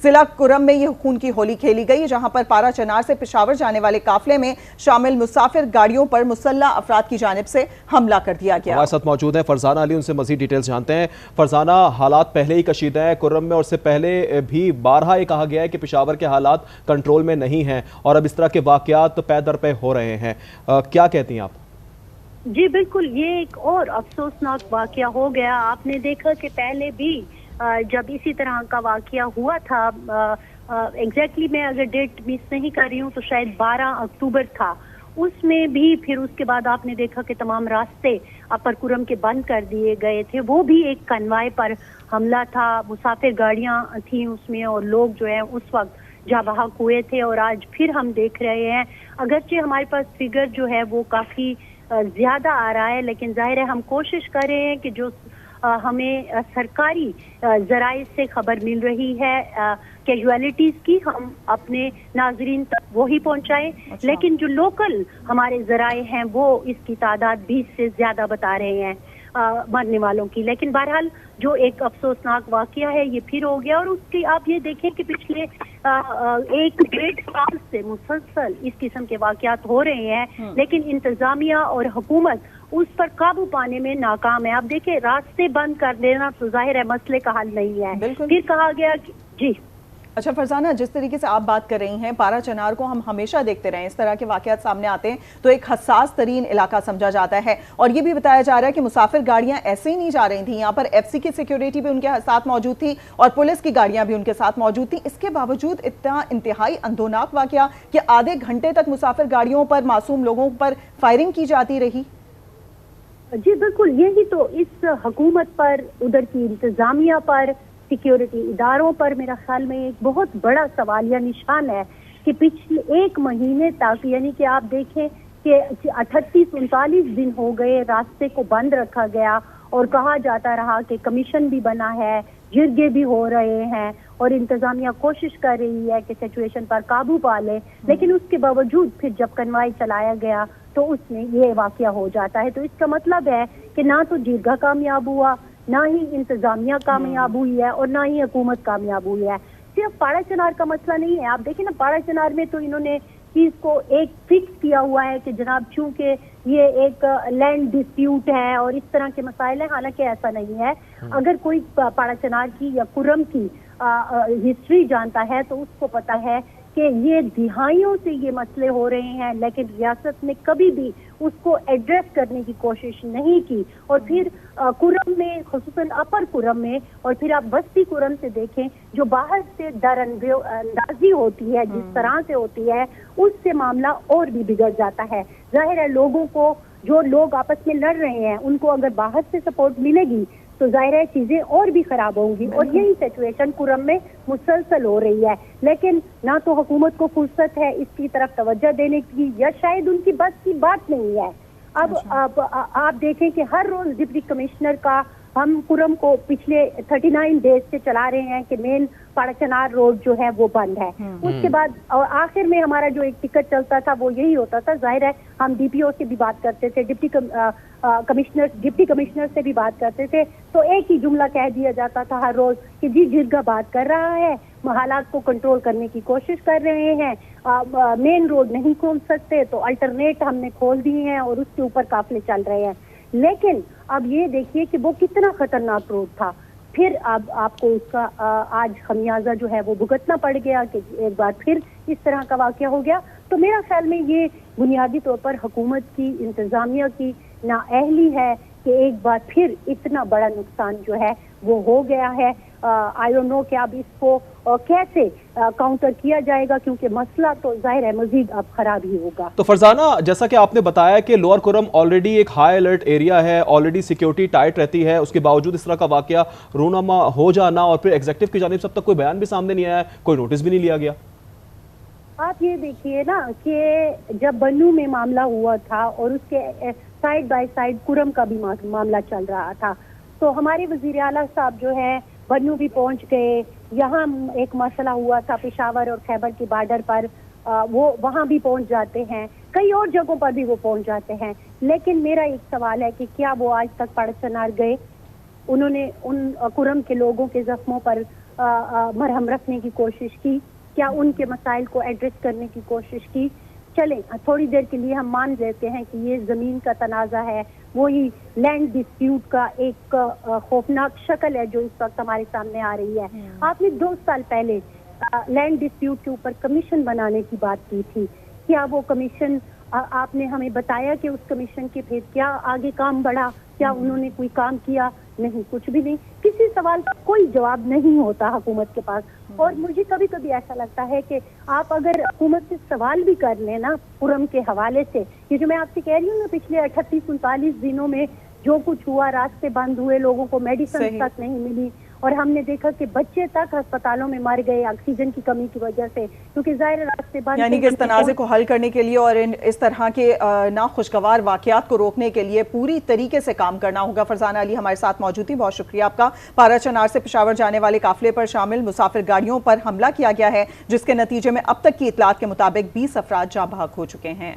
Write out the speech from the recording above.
ضلع کرم میں یہ خون کی ہولی کھیلی گئی، جہاں پر پارا چنار سے پشاور جانے والے قافلے میں شامل مسافر گاڑیوں پر مسلح افراد کی جانب سے حملہ کر دیا گیا۔ ہمارے ساتھ موجود ہیں فرزانہ علی، ان سے مزید ڈیٹیلز جانتے ہیں۔ فرزانہ، حالات پہلے ہی کشیدہ ہیں کرم میں، اور اس سے پہلے بھی بارہا یہ کہا گیا ہے کہ پشاور کے حالات کنٹرول میں نہیں ہیں اور اب اس طرح کے واقعات پے در پے ہو رہے ہیں، کیا کہتی ہیں آپ؟ جی بالکل، یہ ایک اور افسوسناک واقعہ ہو گیا۔ آپ نے دیکھا کہ پہلے بھی جب اسی طرح کا واقعہ ہوا تھا، ایگزیکٹلی میں اگر ڈیٹ مس نہیں کر رہی ہوں تو شاید 12 اکتوبر تھا، اس میں بھی پھر اس کے بعد آپ نے دیکھا کہ تمام راستے اپر کرم کے بند کر دیے گئے تھے۔ وہ بھی ایک کنوائے پر حملہ تھا، مسافر گاڑیاں تھیں اس میں اور لوگ جو ہے اس وقت جاں بحق ہوئے تھے، اور آج پھر ہم دیکھ رہے ہیں اگرچہ ہمارے پاس فگر جو ہے وہ کافی زیادہ آ رہا ہے، لیکن ظاہر ہے ہم کوشش کر رہے ہیں کہ جو ہمیں سرکاری ذرائع سے خبر مل رہی ہے کیجویلٹیز کی، ہم اپنے ناظرین تک وہی پہنچائیں، لیکن جو لوکل ہمارے ذرائع ہیں وہ اس کی تعداد 20 سے زیادہ بتا رہے ہیں مرنے والوں کی۔ لیکن بہرحال جو ایک افسوسناک واقعہ ہے یہ پھر ہو گیا، اور اس کی آپ یہ دیکھیں کہ پچھلے 1 سال سے مسلسل اس قسم کے واقعات ہو رہے ہیں، لیکن انتظامیہ اور حکومت اس پر قابو پانے میں ناکام ہے۔ اب دیکھیں، راستے بند کر دینا تو ظاہر ہے مسئلے کا حل نہیں ہے۔ پھر کہا گیا کہ جی اچھا فرزانہ، جس طریقے سے آپ بات کر رہی ہیں، پارا چنار کو ہم ہمیشہ دیکھتے رہے ہیں، اس طرح کے واقعات سامنے آتے ہیں تو ایک حساس ترین علاقہ سمجھا جاتا ہے، اور یہ بھی بتایا جا رہا ہے کہ مسافر گاڑیاں ایسے ہی نہیں جا رہی تھیں، یہاں پر ایف سی کی سیکیورٹی بھی ان کے ساتھ موجود تھی اور پولیس کی گاڑیاں بھی ان کے ساتھ موجود تھیں۔ اس کے باوجود اتنا انتہائی اندھوناک واقعہ کہ آدھے گھنٹے تک مسافر گاڑیوں پر معصوم لوگوں پر فائرنگ کی جاتی رہی۔ جی بالکل، یہی تو اس حکومت پر، ادھر کی انتظامیہ پر، سیکیورٹی اداروں پر میرا خیال میں ایک بہت بڑا سوالیہ نشان ہے کہ پچھلے 1 مہینے تک، یعنی کہ آپ دیکھیں کہ 38-39 دن ہو گئے راستے کو بند رکھا گیا، اور کہا جاتا رہا کہ کمیشن بھی بنا ہے، جرگے بھی ہو رہے ہیں اور انتظامیہ کوشش کر رہی ہے کہ سچویشن پر قابو پا لے، لیکن اس کے باوجود پھر جب کنوائی چلایا گیا تو اس میں یہ واقعہ ہو جاتا ہے۔ تو اس کا مطلب ہے کہ نہ تو جرگہ کامیاب ہوا، نہ ہی انتظامیہ کامیاب ہوئی ہے، اور نہ ہی حکومت کامیاب ہوئی ہے۔ صرف پارا چنار کا مسئلہ نہیں ہے، آپ دیکھیں نا، پارا چنار میں تو انہوں نے چیز کو ایک فکس کیا ہوا ہے کہ جناب چونکہ یہ ایک لینڈ ڈسپیوٹ ہے اور اس طرح کے مسائل ہیں، حالانکہ ایسا نہیں ہے۔ اگر کوئی پارا چنار کی یا کرم کی ہسٹری جانتا ہے تو اس کو پتا ہے کہ یہ دہائیوں سے یہ مسئلے ہو رہے ہیں، لیکن ریاست نے کبھی بھی اس کو ایڈریس کرنے کی کوشش نہیں کی، اور پھر کرم میں، خصوصاً اپر کرم میں، اور پھر آپ بستی کرم سے دیکھیں، جو باہر سے در اندازی ہوتی ہے، جس طرح سے ہوتی ہے، اس سے معاملہ اور بھی بگڑ جاتا ہے۔ ظاہر ہے لوگوں کو، جو لوگ آپس میں لڑ رہے ہیں، ان کو اگر باہر سے سپورٹ ملے گی تو ظاہر ہے چیزیں اور بھی خراب ہوں گی، اور یہی سچویشن کرم میں مسلسل ہو رہی ہے۔ لیکن نہ تو حکومت کو فرصت ہے اس کی طرف توجہ دینے کی، یا شاید ان کی بس کی بات نہیں ہے۔ اب آپ دیکھیں کہ ہر روز ڈپٹی کمشنر کا، ہم کرم کو پچھلے 39 ڈیز سے چلا رہے ہیں کہ مین پارا چنار روڈ جو ہے وہ بند ہے۔ اس کے بعد اور آخر میں ہمارا جو ایک ٹکٹ چلتا تھا وہ یہی ہوتا تھا، ظاہر ہے ہم ڈی پی او سے بھی بات کرتے تھے، ڈپٹی کمشنر سے بھی بات کرتے تھے، تو ایک ہی جملہ کہہ دیا جاتا تھا ہر روز کہ جی جرگہ بات کر رہا ہے، حالات کو کنٹرول کرنے کی کوشش کر رہے ہیں، مین روڈ نہیں کھول سکتے تو الٹرنیٹ ہم نے کھول دیے ہیں اور اس کے اوپر قافلے چل رہے ہیں۔ لیکن اب یہ دیکھیے کہ وہ کتنا خطرناک روڈ تھا، پھر اب آپ کو اس کا آج خمیازہ جو ہے وہ بھگتنا پڑ گیا کہ ایک بار پھر اس طرح کا واقعہ ہو گیا۔ تو میرا خیال میں یہ بنیادی طور پر حکومت کی، انتظامیہ کی نااہلی ہے کہ ایک بار پھر اتنا بڑا نقصان جو ہے وہ ہو گیا ہے۔ آئی ڈونٹ نو کہ اب اس کو کیسے کاؤنٹر کیا جائے گا، کیونکہ مسئلہ تو ظاہر ہے مزید اب خراب ہی ہوگا۔ تو فرزانہ، جیسا کہ آپ نے بتایا کہ لوور کرم آلریڈی ایک ہائی الرٹ ایریا ہے، آلریڈی سیکیورٹی ٹائٹ رہتی ہے، اس کے باوجود اس طرح کا واقعہ رونما ہو جانا، اور پھر ایگزیکٹو کی جانب سے اب تک کوئی بیان بھی سامنے نہیں آیا ہے، کوئی نوٹس بھی نہیں لیا گیا۔ آپ یہ دیکھیے نا کہ جب بنو میں معاملہ ہوا تھا اور اس کے سائیڈ بائی سائیڈ کرم کا بھی معاملہ چل رہا تھا، تو ہمارے وزیر اعلیٰ صاحب جو ہے بنو بھی پہنچ گئے، یہاں ایک مسئلہ ہوا تھا پشاور اور خیبر کی بارڈر پر، وہ وہاں بھی پہنچ جاتے ہیں، کئی اور جگہوں پر بھی وہ پہنچ جاتے ہیں۔ لیکن میرا ایک سوال ہے کہ کیا وہ آج تک پارا چنار گئے؟ انہوں نے ان کرم کے لوگوں کے زخموں پر مرہم رکھنے کی کوشش کی؟ کیا ان کے مسائل کو ایڈریس کرنے کی کوشش کی؟ چلیں تھوڑی دیر کے لیے ہم مان لیتے ہیں کہ یہ زمین کا تنازع ہے، وہی لینڈ ڈسپیوٹ کا ایک خوفناک شکل ہے جو اس وقت ہمارے سامنے آ رہی ہے۔ آپ نے 2 سال پہلے لینڈ ڈسپیوٹ کے اوپر کمیشن بنانے کی بات کی تھی، کیا وہ کمیشن آپ نے ہمیں بتایا کہ اس کمیشن کے پھر کیا آگے کام بڑھا؟ کیا انہوں نے کوئی کام کیا؟ نہیں، کچھ بھی نہیں۔ کسی سوال کا کوئی جواب نہیں ہوتا حکومت کے پاس۔ اور مجھے کبھی کبھی ایسا لگتا ہے کہ آپ اگر حکومت سے سوال بھی کر لیں نا پورم کے حوالے سے، یہ جو میں آپ سے کہہ رہی ہوں نا پچھلے 38-39 دنوں میں جو کچھ ہوا، راستے بند ہوئے، لوگوں کو میڈیسن تک نہیں ملی، اور ہم نے دیکھا کہ بچے تک ہسپتالوں میں مر گئے آکسیجن کی کمی کی وجہ سے، کیونکہ ظاہر راستے بند۔ یعنی کہ اس تنازع کو حل کرنے کے لیے اور اس طرح کے ناخوشگوار واقعات کو روکنے کے لیے پوری طریقے سے کام کرنا ہوگا۔ فرزانہ علی ہمارے ساتھ موجود تھی، بہت شکریہ آپ کا۔ پارا چنار سے پشاور جانے والے قافلے پر شامل مسافر گاڑیوں پر حملہ کیا گیا ہے، جس کے نتیجے میں اب تک کی اطلاعات کے مطابق 20 افراد جاں بحق ہو چکے ہیں۔